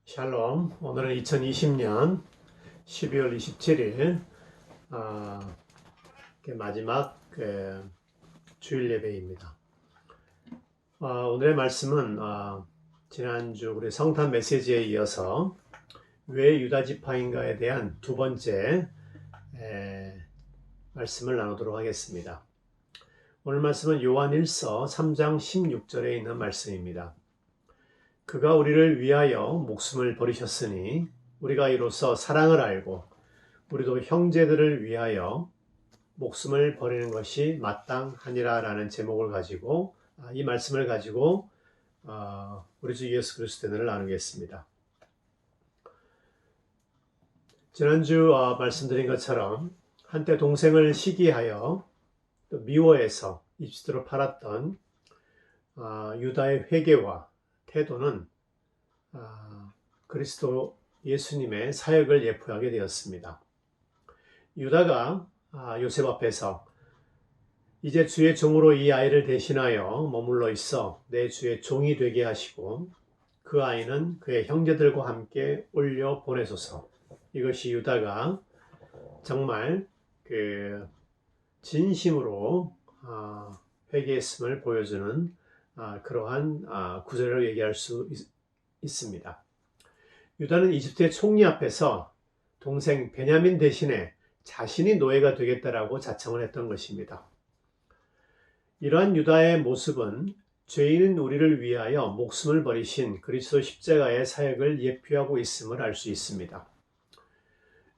샬롬. 오늘은 2020년 12월 27일 마지막 주일 예배입니다. 오늘의 말씀은 지난주 우리 성탄 메시지에 이어서 왜 유다 지파인가에 대한 두 번째 말씀을 나누도록 하겠습니다. 오늘 말씀은 요한 1서 3장 16절에 있는 말씀입니다. 그가 우리를 위하여 목숨을 버리셨으니 우리가 이로써 사랑을 알고 우리도 형제들을 위하여 목숨을 버리는 것이 마땅하니라 라는 제목을 가지고 이 말씀을 가지고 우리 주 예수 그리스도의 은혜를 나누겠습니다. 지난주 말씀드린 것처럼 한때 동생을 시기하여 또 미워해서 입시도로 팔았던 유다의 회개와 태도는 그리스도 예수님의 사역을 예표하게 되었습니다. 유다가 요셉 앞에서 이제 주의 종으로 이 아이를 대신하여 머물러 있어 내 주의 종이 되게 하시고 그 아이는 그의 형제들과 함께 올려 보내소서. 이것이 유다가 정말 진심으로 회개했음을 보여주는 그러한 구절을 얘기할 수 있습니다. 유다는 이집트의 총리 앞에서 동생 베냐민 대신에 자신이 노예가 되겠다라고 자청을 했던 것입니다. 이러한 유다의 모습은 죄인인 우리를 위하여 목숨을 버리신 그리스도 십자가의 사역을 예표하고 있음을 알 수 있습니다.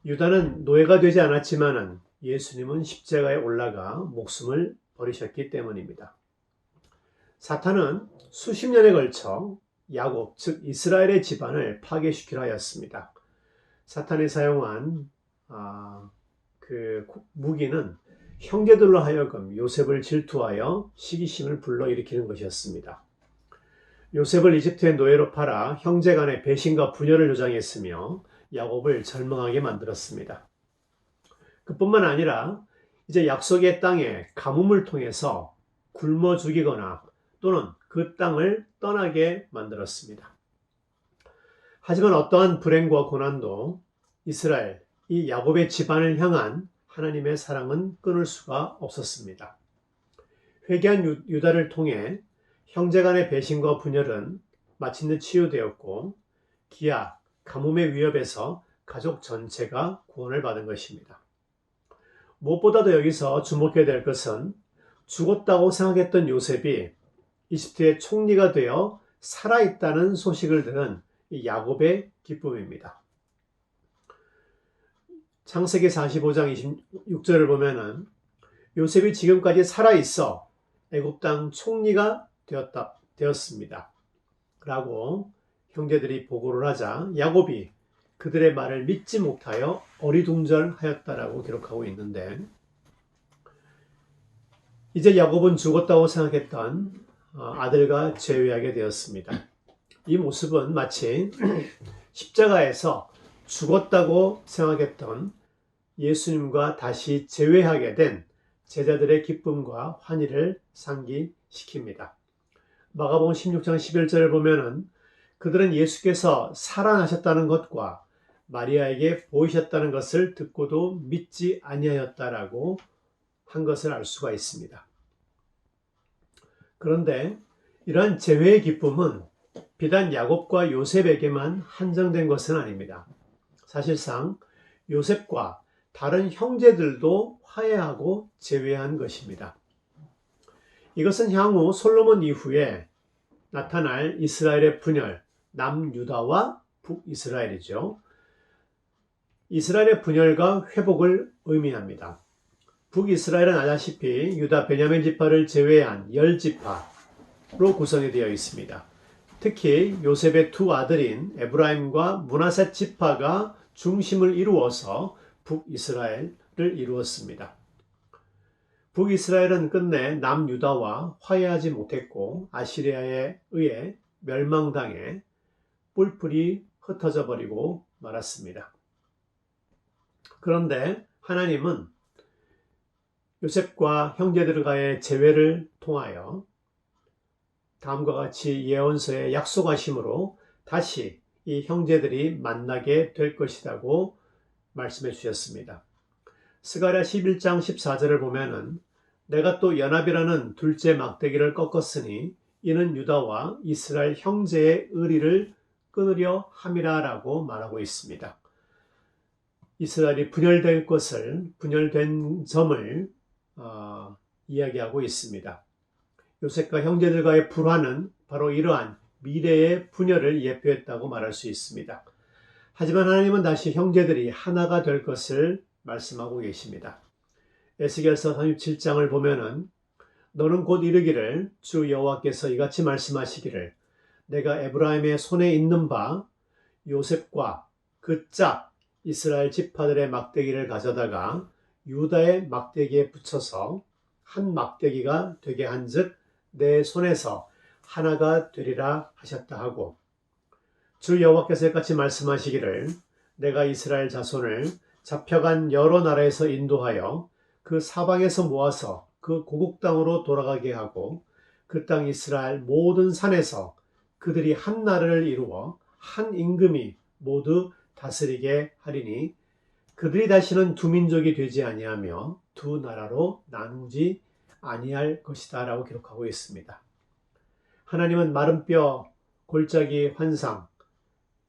유다는 노예가 되지 않았지만은 예수님은 십자가에 올라가 목숨을 버리셨기 때문입니다. 사탄은 수십 년에 걸쳐 야곱, 즉 이스라엘의 집안을 파괴시키려 하였습니다. 사탄이 사용한 그 무기는 형제들로 하여금 요셉을 질투하여 시기심을 불러일으키는 것이었습니다. 요셉을 이집트의 노예로 팔아 형제 간의 배신과 분열을 조장했으며 야곱을 절망하게 만들었습니다. 그뿐만 아니라 이제 약속의 땅에 가뭄을 통해서 굶어 죽이거나 또는 그 땅을 떠나게 만들었습니다. 하지만 어떠한 불행과 고난도 이스라엘, 이 야곱의 집안을 향한 하나님의 사랑은 끊을 수가 없었습니다. 회개한 유다를 통해 형제간의 배신과 분열은 마침내 치유되었고 기아, 가뭄의 위협에서 가족 전체가 구원을 받은 것입니다. 무엇보다도 여기서 주목해야 될 것은 죽었다고 생각했던 요셉이 이집트의 총리가 되어 살아있다는 소식을 들은 야곱의 기쁨입니다. 창세기 45장 26절을 보면은 요셉이 지금까지 살아있어 애굽 땅 총리가 되었습니다. 라고 형제들이 보고를 하자 야곱이 그들의 말을 믿지 못하여 어리둥절하였다라고 기록하고 있는데, 이제 야곱은 죽었다고 생각했던 아들과 재회하게 되었습니다. 이 모습은 마치 십자가에서 죽었다고 생각했던 예수님과 다시 재회하게 된 제자들의 기쁨과 환희를 상기시킵니다. 마가복음 16장 11절을 보면은 그들은 예수께서 살아나셨다는 것과 마리아에게 보이셨다는 것을 듣고도 믿지 아니하였다라고 한 것을 알 수가 있습니다. 그런데 이러한 재회의 기쁨은 비단 야곱과 요셉에게만 한정된 것은 아닙니다. 사실상 요셉과 다른 형제들도 화해하고 재회한 것입니다. 이것은 향후 솔로몬 이후에 나타날 이스라엘의 분열, 남유다와 북이스라엘이죠. 이스라엘의 분열과 회복을 의미합니다. 북이스라엘은 아다시피 유다 베냐민 지파를 제외한 10지파로 구성이 되어 있습니다. 특히 요셉의 두 아들인 에브라임과 므낫세 지파가 중심을 이루어서 북이스라엘을 이루었습니다. 북이스라엘은 끝내 남유다와 화해하지 못했고 아시리아에 의해 멸망당해 뿔뿔이 흩어져 버리고 말았습니다. 그런데 하나님은 요셉과 형제들과의 재회를 통하여 다음과 같이 예언서에 약속하심으로 다시 이 형제들이 만나게 될 것이라고 말씀해 주셨습니다. 스가랴 11장 14절을 보면은 내가 또 연합이라는 둘째 막대기를 꺾었으니 이는 유다와 이스라엘 형제의 의리를 끊으려 함이라라고 말하고 있습니다. 이스라엘이 분열된 점을 이야기하고 있습니다. 요셉과 형제들과의 불화는 바로 이러한 미래의 분열을 예표했다고 말할 수 있습니다. 하지만 하나님은 다시 형제들이 하나가 될 것을 말씀하고 계십니다. 에스겔서 37장을 보면은 너는 곧 이르기를 주 여호와께서 이같이 말씀하시기를 내가 에브라임의 손에 있는 바 요셉과 그 짝 이스라엘 지파들의 막대기를 가져다가 유다의 막대기에 붙여서 한 막대기가 되게 한즉 내 손에서 하나가 되리라 하셨다 하고 주 여호와께서 같이 말씀하시기를 내가 이스라엘 자손을 잡혀간 여러 나라에서 인도하여 그 사방에서 모아서 그 고국 땅으로 돌아가게 하고 그 땅 이스라엘 모든 산에서 그들이 한 나라를 이루어 한 임금이 모두 다스리게 하리니 그들이 다시는 두 민족이 되지 아니하며 두 나라로 나누지 아니할 것이다 라고 기록하고 있습니다. 하나님은 마른 뼈, 골짜기 환상,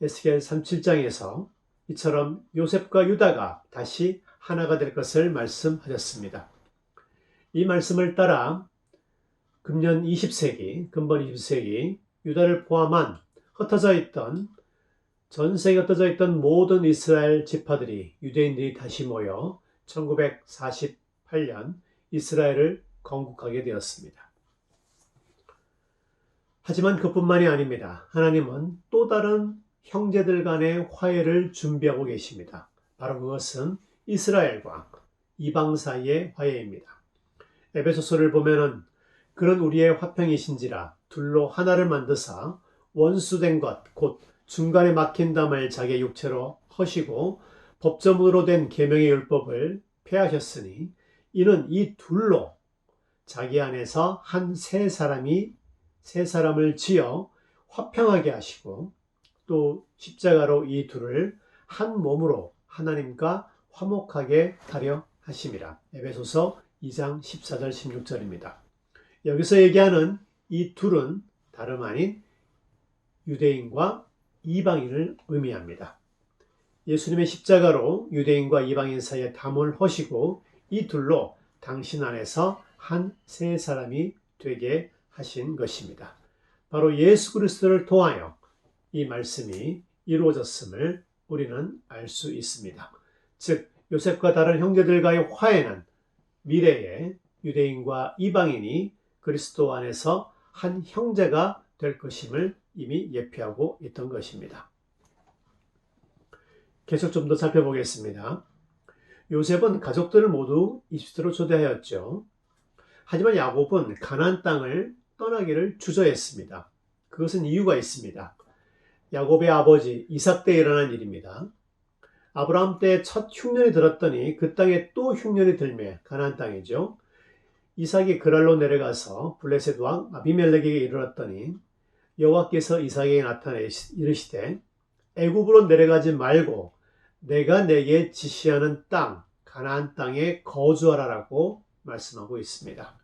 에스겔 37장에서 이처럼 요셉과 유다가 다시 하나가 될 것을 말씀하셨습니다. 이 말씀을 따라 근본 20세기 유다를 포함한 전 세계에 흩어져 있던 모든 이스라엘 지파들이 유대인들이 다시 모여 1948년 이스라엘을 건국하게 되었습니다. 하지만 그뿐만이 아닙니다. 하나님은 또 다른 형제들 간의 화해를 준비하고 계십니다. 바로 그것은 이스라엘과 이방 사이의 화해입니다. 에베소서를 보면은 그는 우리의 화평이신지라 둘로 하나를 만드사 원수된 것 곧 중간에 막힌 담을 자기의 육체로 허시고 법조문으로 된 계명의 율법을 폐하셨으니 이는 이 둘로 자기 안에서 한 세 사람을 지어 화평하게 하시고 또 십자가로 이 둘을 한 몸으로 하나님과 화목하게 하려 하심이라. 에베소서 2장 14절 16절입니다. 여기서 얘기하는 이 둘은 다름 아닌 유대인과 이방인을 의미합니다. 예수님의 십자가로 유대인과 이방인 사이에 담을 허시고 이 둘로 당신 안에서 한 세 사람이 되게 하신 것입니다. 바로 예수 그리스도를 통하여 이 말씀이 이루어졌음을 우리는 알 수 있습니다. 즉 요셉과 다른 형제들과의 화해는 미래에 유대인과 이방인이 그리스도 안에서 한 형제가 될 것임을 이미 예표하고 있던 것입니다. 계속 좀 더 살펴보겠습니다. 요셉은 가족들을 모두 이집트로 초대하였죠. 하지만 야곱은 가나안 땅을 떠나기를 주저했습니다. 그것은 이유가 있습니다. 야곱의 아버지 이삭 때 일어난 일입니다. 아브라함 때 첫 흉년이 들었더니 그 땅에 또 흉년이 들매 가나안 땅이죠. 이삭이 그랄로 내려가서 블레셋 왕 아비멜렉에게 이르렀더니 여호와께서 이삭에게 나타나 이르시되 애굽으로 내려가지 말고 내가 내게 지시하는 땅 가나안 땅에 거주하라라고 말씀하고 있습니다.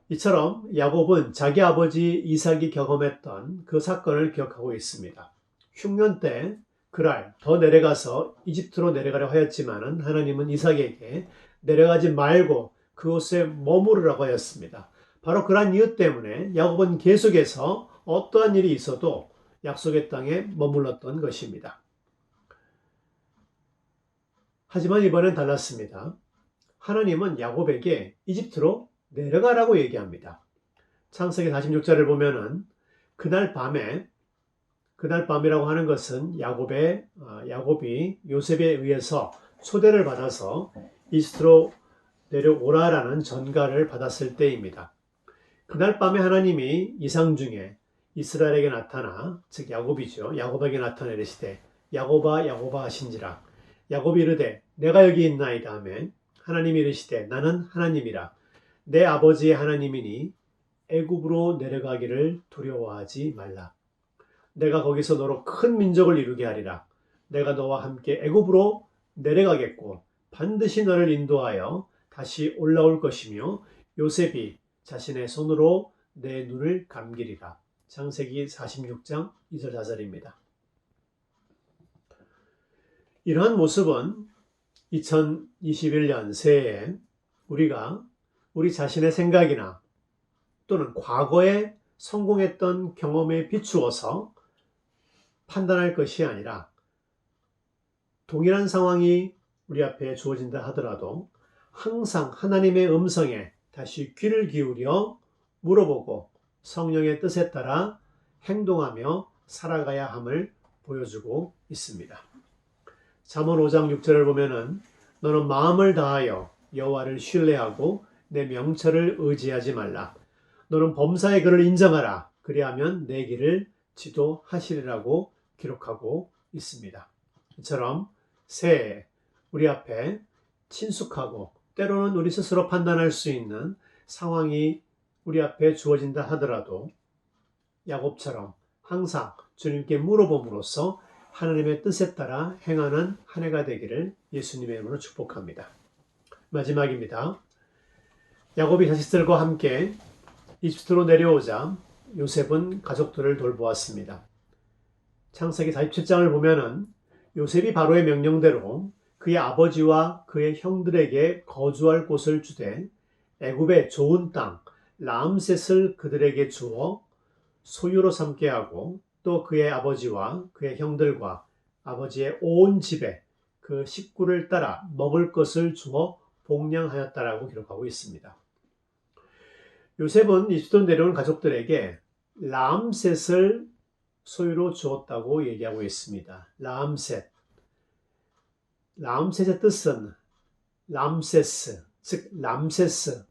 이처럼 야곱은 자기 아버지 이삭이 경험했던 그 사건을 기억하고 있습니다. 흉년 때 그랄 더 내려가서 이집트로 내려가려 하였지만은 하나님은 이삭에게 내려가지 말고 그곳에 머무르라고 하였습니다. 바로 그러한 이유 때문에 야곱은 계속해서 어떠한 일이 있어도 약속의 땅에 머물렀던 것입니다. 하지만 이번엔 달랐습니다. 하나님은 야곱에게 이집트로 내려가라고 얘기합니다. 창세기 46절을 보면은 그날 밤이라고 하는 것은 야곱이 요셉에 의해서 초대를 받아서 이집트로 내려오라라는 전가를 받았을 때입니다. 그날 밤에 하나님이 이상 중에 이스라엘에게 나타나, 즉 야곱이죠. 야곱에게 나타나 이르시되 야곱아 야곱아 하신지라. 야곱이 이르되 내가 여기 있나이다 하매 하나님이 이르시되 나는 하나님이라. 내 아버지의 하나님이니 애굽으로 내려가기를 두려워하지 말라. 내가 거기서 너로 큰 민족을 이루게 하리라. 내가 너와 함께 애굽으로 내려가겠고 반드시 너를 인도하여 다시 올라올 것이며 요셉이 자신의 손으로 내 눈을 감기리라. 창세기 46장 2절 4절입니다. 이러한 모습은 2021년 새해에 우리가 우리 자신의 생각이나 또는 과거에 성공했던 경험에 비추어서 판단할 것이 아니라 동일한 상황이 우리 앞에 주어진다 하더라도 항상 하나님의 음성에 다시 귀를 기울여 물어보고 성령의 뜻에 따라 행동하며 살아가야 함을 보여주고 있습니다. 잠언 5장 6절을 보면은 너는 마음을 다하여 여호와를 신뢰하고 내 명철을 의지하지 말라. 너는 범사의 그를 인정하라. 그리하면 내 길을 지도하시리라고 기록하고 있습니다. 이처럼 새해 우리 앞에 친숙하고 때로는 우리 스스로 판단할 수 있는 상황이 우리 앞에 주어진다 하더라도 야곱처럼 항상 주님께 물어봄으로써 하나님의 뜻에 따라 행하는 한 해가 되기를 예수님의 이름으로 축복합니다. 마지막입니다. 야곱이 자식들과 함께 이집트로 내려오자 요셉은 가족들을 돌보았습니다. 창세기 47장을 보면은 요셉이 바로의 명령대로 그의 아버지와 그의 형들에게 거주할 곳을 주되 애굽의 좋은 땅 라암셋을 그들에게 주어 소유로 삼게 하고 또 그의 아버지와 그의 형들과 아버지의 온 집에 그 식구를 따라 먹을 것을 주어 복량하였다라고 기록하고 있습니다. 요셉은 이집트로 내려온 가족들에게 라암셋을 소유로 주었다고 얘기하고 있습니다. 라암셋. 라암셋의 뜻은 람세스, 즉 람세스,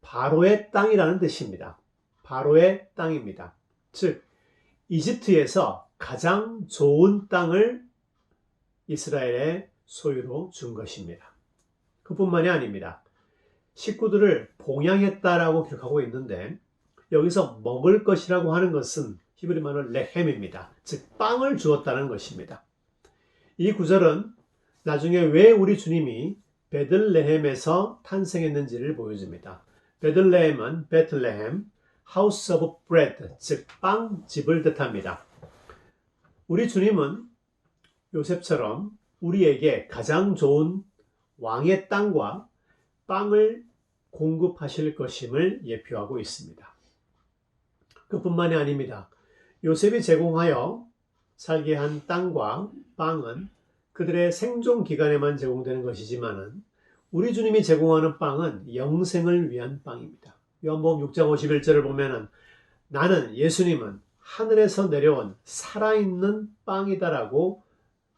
바로의 땅이라는 뜻입니다. 바로의 땅입니다. 즉 이집트에서 가장 좋은 땅을 이스라엘의 소유로 준 것입니다. 그뿐만이 아닙니다. 식구들을 봉양했다라고 기록하고 있는데 여기서 먹을 것이라고 하는 것은 히브리 말로 레헴입니다. 즉 빵을 주었다는 것입니다. 이 구절은 나중에 왜 우리 주님이 베들레헴에서 탄생했는지를 보여줍니다. 베들레헴은 베틀레헴, House of Bread, 즉 빵집을 뜻합니다. 우리 주님은 요셉처럼 우리에게 가장 좋은 왕의 땅과 빵을 공급하실 것임을 예표하고 있습니다. 그뿐만이 아닙니다. 요셉이 제공하여 살게 한 땅과 빵은 그들의 생존 기간에만 제공되는 것이지만은 우리 주님이 제공하는 빵은 영생을 위한 빵입니다. 요한복음 6장 51절을 보면은 나는 예수님은 하늘에서 내려온 살아있는 빵이다라고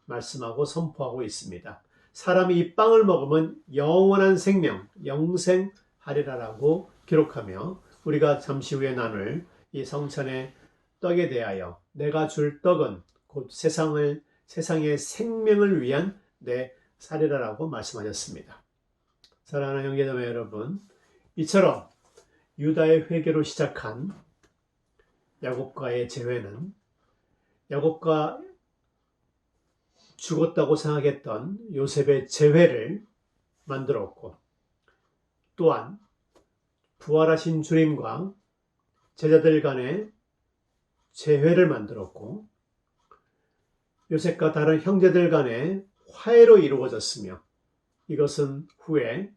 말씀하고 선포하고 있습니다. 사람이 이 빵을 먹으면 영원한 생명, 영생하리라라고 기록하며 우리가 잠시 후에 나눌 이 성찬의 떡에 대하여 내가 줄 떡은 곧 세상의 생명을 위한 내 살이라라고 말씀하셨습니다. 사랑하는 형제자매 여러분, 이처럼 유다의 회개로 시작한 야곱과의 재회는 야곱과 죽었다고 생각했던 요셉의 재회를 만들었고 또한 부활하신 주님과 제자들 간의 재회를 만들었고 요셉과 다른 형제들 간의 화해로 이루어졌으며 이것은 후에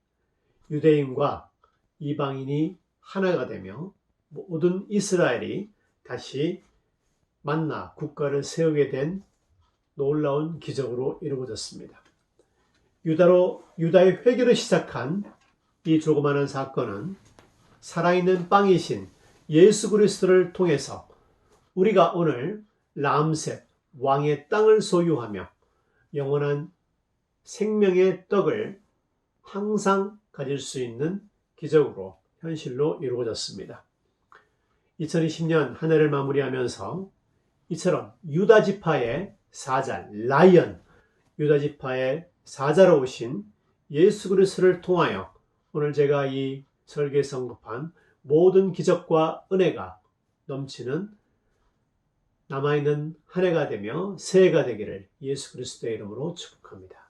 유대인과 이방인이 하나가 되며 모든 이스라엘이 다시 만나 국가를 세우게 된 놀라운 기적으로 이루어졌습니다. 유다의 회개를 시작한 이 조그마한 사건은 살아있는 빵이신 예수 그리스도를 통해서 우리가 오늘 람셋 왕의 땅을 소유하며 영원한 생명의 떡을 항상 가질 수 있는 기적으로 현실로 이루어졌습니다. 2020년 한 해를 마무리하면서 이처럼 유다 지파의 사자, 라이언, 유다 지파의 사자로 오신 예수 그리스도를 통하여 오늘 제가 이 설교에 언급한 모든 기적과 은혜가 넘치는 남아있는 한 해가 되며 새해가 되기를 예수 그리스도의 이름으로 축복합니다.